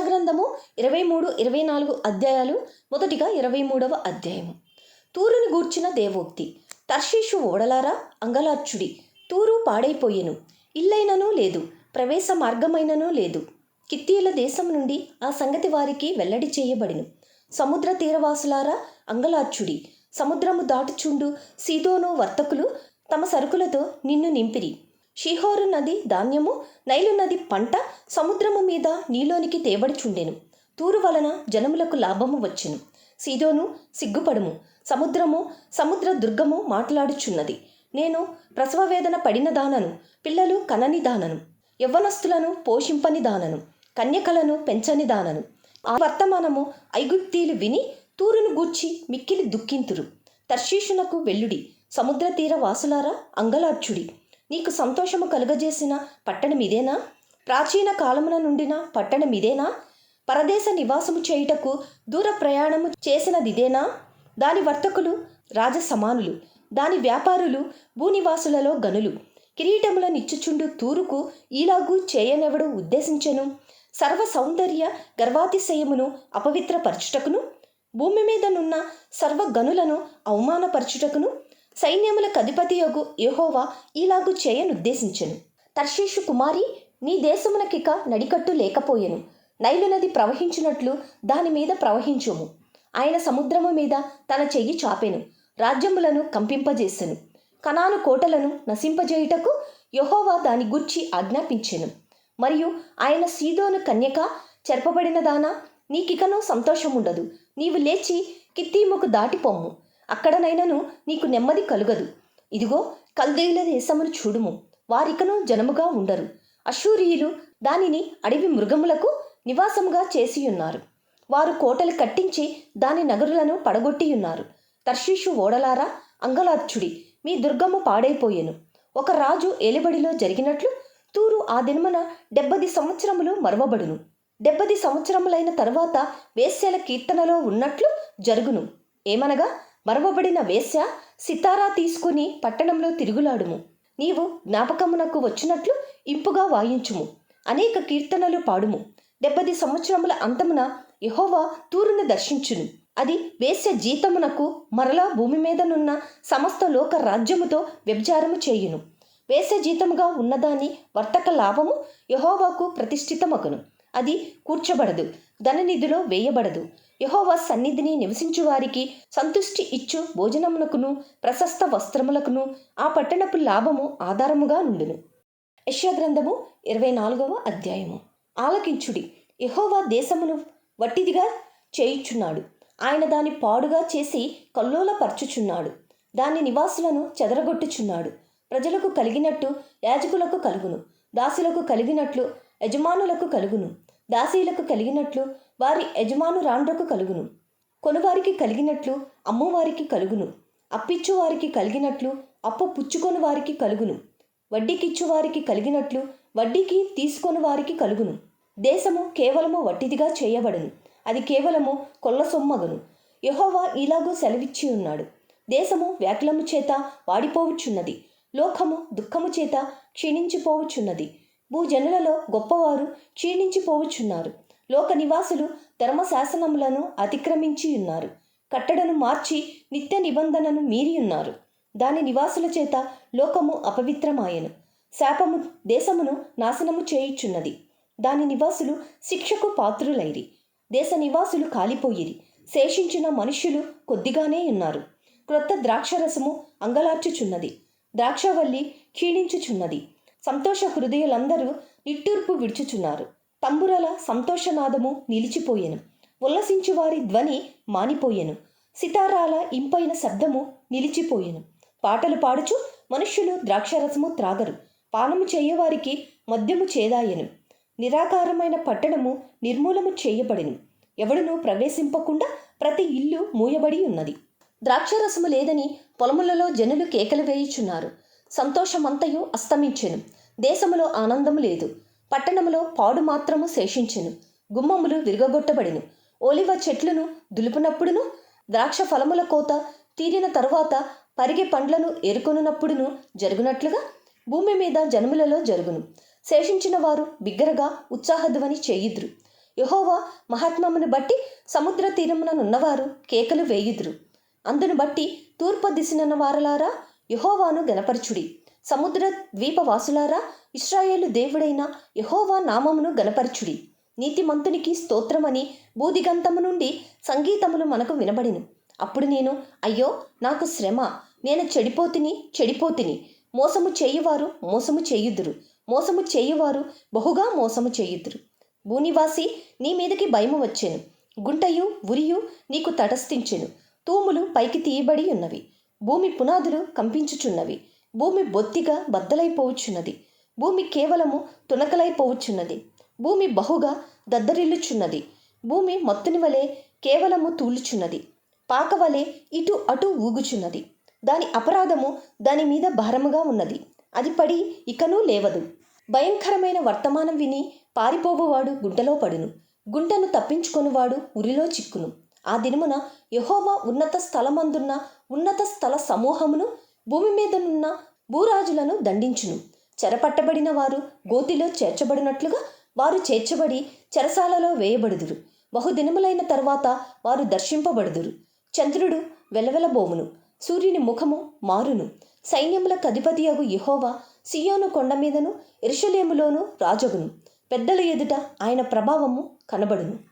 యెషయా 23-24 అధ్యాయాలు. మొదటిగా 23వ అధ్యాయము. తూరుని గూర్చిన దేవోక్తి. తర్షీషు ఓడలారా అంగలార్చుడి, తూరు పాడైపోయెను, ఇల్లైనను లేదు, ప్రవేశ మార్గమైనను లేదు. కిత్తీయుల దేశం నుండి ఆ సంగతి వారికి వెల్లడి చేయబడిను. సముద్ర తీరవాసులారా అంగలార్చుడి, సముద్రము దాటుచుండు సీదోను వర్తకులు తమ సరుకులతో నిన్ను నింపిరి. షీహోరు నది ధాన్యము, నైలు నది పంట సముద్రము మీద నీలోనికి తేబడుచుండెను. తూరు వలన జనములకు లాభము వచ్చెను. సీదోను సిగ్గుపడుము, సముద్ర దుర్గము మాట్లాడుచున్నది. నేను ప్రసవవేదన పడిన దానను, పిల్లలు కనని దానను, యవ్వనస్తులను పోషింపని దానను, కన్యకలను పెంచని దానను. ఆ వర్తమానము ఐగుప్తీయులు విని తూరును గూర్చి మిక్కిలి దుఃఖింతురు. తర్షీషునకు వెళ్ళుడి, సముద్ర తీర వాసులారా అంగలార్చుడి. నీకు సంతోషము కలుగజేసిన పట్టణమిదేనా? ప్రాచీన కాలమున నుండిన పట్టణమిదేనా? పరదేశ నివాసము చేయుటకు దూర ప్రయాణము చేసినదిదేనా? దాని వర్తకులు రాజ సమానులు, దాని వ్యాపారులు భూనివాసులలో గనులు. కిరీటముల నిచ్చుచుండు తూరుకు ఈలాగు చేయనెవడు ఉద్దేశించెను? సర్వ సౌందర్య గర్వాతిశయమును అపవిత్రపరచుటకును, భూమి మీదనున్న సర్వ గనులను అవమానపరచుటకును సైన్యములకు అధిపతియగు యెహోవా ఈలాగు చేయనుద్దేశించెను. తర్షీషు కుమారి, నీ దేశమునకిక నడికట్టు లేకపోయెను. నైలు నది ప్రవహించినట్లు దాని మీద ప్రవహించుము. ఆయన సముద్రము మీద తన చెయ్యి చాపెను, రాజ్యములను కంపింపజేసెను. కనాను కోటలను నశింపజేయుటకు యెహోవా దాని గూర్చి ఆజ్ఞాపించెను. మరియు ఆయన సీదోను కన్యక, చెరపబడిన దానా, నీకికను సంతోషముండదు. నీవు లేచి కిత్తీముకు దాటిపొమ్ము, అక్కడనైనను నీకు నెమ్మది కలుగదు. ఇదిగో కల్దీయుల దేశమును చూడుము, వారికను జనముగా ఉండరు. అష్షూరీయులు దానిని అడవి మృగములకు నివాసముగా చేసియున్నారు. వారు కోటలు కట్టించి దాని నగరులను పడగొట్టియున్నారు. తర్షీషు ఓడలారా అంగలార్చుడి, మీ దుర్గము పాడైపోయెను. ఒక రాజు ఏలుబడిలో జరిగినట్లు తూరు ఆ దినమున 70 సంవత్సరములు మరువబడును. 70 సంవత్సరములైన తరువాత వేశ్యల కీర్తనలో ఉన్నట్లు జరుగును. ఏమనగా, మరవబడిన వేశ్య సితారా తీసుకుని పట్టణంలో తిరుగులాడుము. నీవు జ్ఞాపకమునకు వచ్చినట్లు ఇంపుగా వాయించుము, అనేక కీర్తనలు పాడుము. 70 సంవత్సరముల అంతమున యెహోవా తూరును దర్శించును. అది వేశ్య జీతమునకు మరలా భూమి మీదనున్న సమస్త లోక రాజ్యముతో వ్యభిచారము చేయును. వేశ్య జీతముగా ఉన్నదాని వర్తక లాభము యెహోవాకు ప్రతిష్ఠితమగును. అది కూర్చబడదు, ధననిధిలో వేయబడదు. యెహోవా సన్నిధిని నివసించు వారికి సంతుష్టి ఇచ్చు భోజనమునకును ప్రశస్త వస్త్రములకును ఆ పట్టణపు లాభము ఆధారముగా నుండును. యెషయా 24వ అధ్యాయము. ఆలకించుడి, యెహోవా దేశమును వట్టిదిగా చేయుచున్నాడు. ఆయన దాని పాడుగా చేసి కల్లోలపరచుచున్నాడు. దాని నివాసులను చెదరగొట్టుచున్నాడు. ప్రజలకు కలిగినట్టు యాజకులకు కలుగును, దాసులకు కలిగినట్లు యజమానులకు కలుగును, దాసీలకు కలిగినట్లు వారి యజమానురాండ్రకు కలుగును. కొనువారికి కలిగినట్లు అమ్మువారికి కలుగును. అప్పిచ్చువారికి కలిగినట్లు అప్పు పుచ్చుకొని వారికి కలుగును. వడ్డీకిచ్చువారికి కలిగినట్లు వడ్డీకి తీసుకొని వారికి కలుగును. దేశము కేవలము వట్టిదిగా చేయబడును, అది కేవలము కొల్ల సొమ్మగును. యెహోవా ఇలాగూ సెలవిచ్చి ఉన్నాడు. దేశము వ్యాకులము చేత వాడిపోవుచున్నది, లోకము దుఃఖము చేత క్షీణించిపోవుచున్నది. భూజనులలో గొప్పవారు క్షీణించిపోవుచున్నారు. లోక నివాసులు ధర్మశాసనములను అతిక్రమించి ఉన్నారు. కట్టడను మార్చి నిత్య నిబంధనను మీరి ఉన్నారు. దాని నివాసుల చేత లోకము అపవిత్రమాయెను. శాపము దేశమును నాశనము చేయుచున్నది. దాని నివాసులు శిక్షకు పాత్రులైరి. దేశ నివాసులు కాలిపోయిరి. శేషించిన మనుష్యులు కొద్దిగానే ఉన్నారు. క్రొత్త ద్రాక్షరసము అంగలార్చుచున్నది, ద్రాక్షవల్లి క్షీణించుచున్నది. సంతోష హృదయులందరూ నిట్టూర్పు విడుచుచున్నారు. తంబురల సంతోషనాదము నిలిచిపోయెను, ఉల్లసించు వారి ధ్వని మానిపోయెను. సితారాల ఇంపైన శబ్దము నిలిచిపోయెను. పాటలు పాడుచు మనుష్యులు ద్రాక్షరసము త్రాగరు. పానము చేయవారికి మద్యము చేదాయెను. నిరాకారమైన పట్టణము నిర్మూలము చేయబడెను. ఎవడునూ ప్రవేశింపకుండా ప్రతి ఇల్లు మూయబడి ఉన్నది. ద్రాక్షరసము లేదని పొలములలో జనులు కేకలు వేయుచున్నారు. సంతోషమంతయు అస్తమించెను. దేశములో ఆనందము లేదు. పట్టణములో పాడు మాత్రము శేషించెను. గుమ్మములు విరగొట్టబడిను. ఓలివ చెట్లను దులుపునప్పుడును, ద్రాక్ష ఫలముల కోత తీరిన తరువాత పరిగె పండ్లను ఏరుకొనున్నప్పుడును జరుగునట్లుగా భూమి మీద జనములలో జరుగును. శేషించిన వారు బిగ్గరగా ఉత్సాహధ్వని చేయుదురు. యెహోవా మహాత్మ్యమును బట్టి సముద్ర తీరముననున్నవారు కేకలు వేయుదురు. అందును బట్టి తూర్పు దిశనున్న వారలారా యెహోవాను గనపరచుడి. సముద్ర ద్వీపవాసులారా ఇశ్రాయేలు దేవుడైన యెహోవా నామమును గనపరచుడి. నీతిమంతునికి స్తోత్రమని భూదిగంతము నుండి సంగీతములు మనకు వినబడిను. అప్పుడు నేను, అయ్యో నాకు శ్రమ, నేను చెడిపోతిని. మోసము చేయువారు మోసము చేయుదురు, మోసము చేయువారు బహుగా మోసము చేయుదురు. భూనివాసి, నీ మీదకి భయము వచ్చెను. గుంటయు ఉరియు నీకు తటస్థించెను. తూములు పైకి తీయబడి ఉన్నవి. భూమి పునాదులు కంపించుచున్నవి. భూమి బొత్తిగా బద్దలైపోవచ్చున్నది. భూమి కేవలము తునకలైపోవచ్చున్నది. భూమి బహుగా దద్దరిల్లుచున్నది. భూమి మత్తుని వలె కేవలము తూలుచున్నది. పాకవలె ఇటు అటు ఊగుచున్నది. దాని అపరాధము దాని మీద భారముగా ఉన్నది. అది పడి ఇకనూ లేవదు. భయంకరమైన వర్తమానం విని పారిపోవువాడు గుంటలో పడును. గుంటను తప్పించుకొనువాడు ఉరిలో చిక్కును. ఆ దినమున యెహోవా ఉన్నత స్థలమందున్న ఉన్నత స్థల సమూహమును, భూమి మీదనున్న భూరాజులను దండించును. చెరపట్టబడిన వారు గోతిలో చేర్చబడినట్లుగా వారు చేర్చబడి చెరసాలలో వేయబడుదురు. బహుదినములైన తరువాత వారు దర్శింపబడుదురు. చంద్రుడు వెలవెలబోవును, సూర్యుని ముఖము మారును. సైన్యములకు అధిపతియగు యెహోవా సీయోను కొండ మీదను యెరూషలేములోను రాజగును. పెద్దల ఎదుట ఆయన ప్రభావము కనబడును.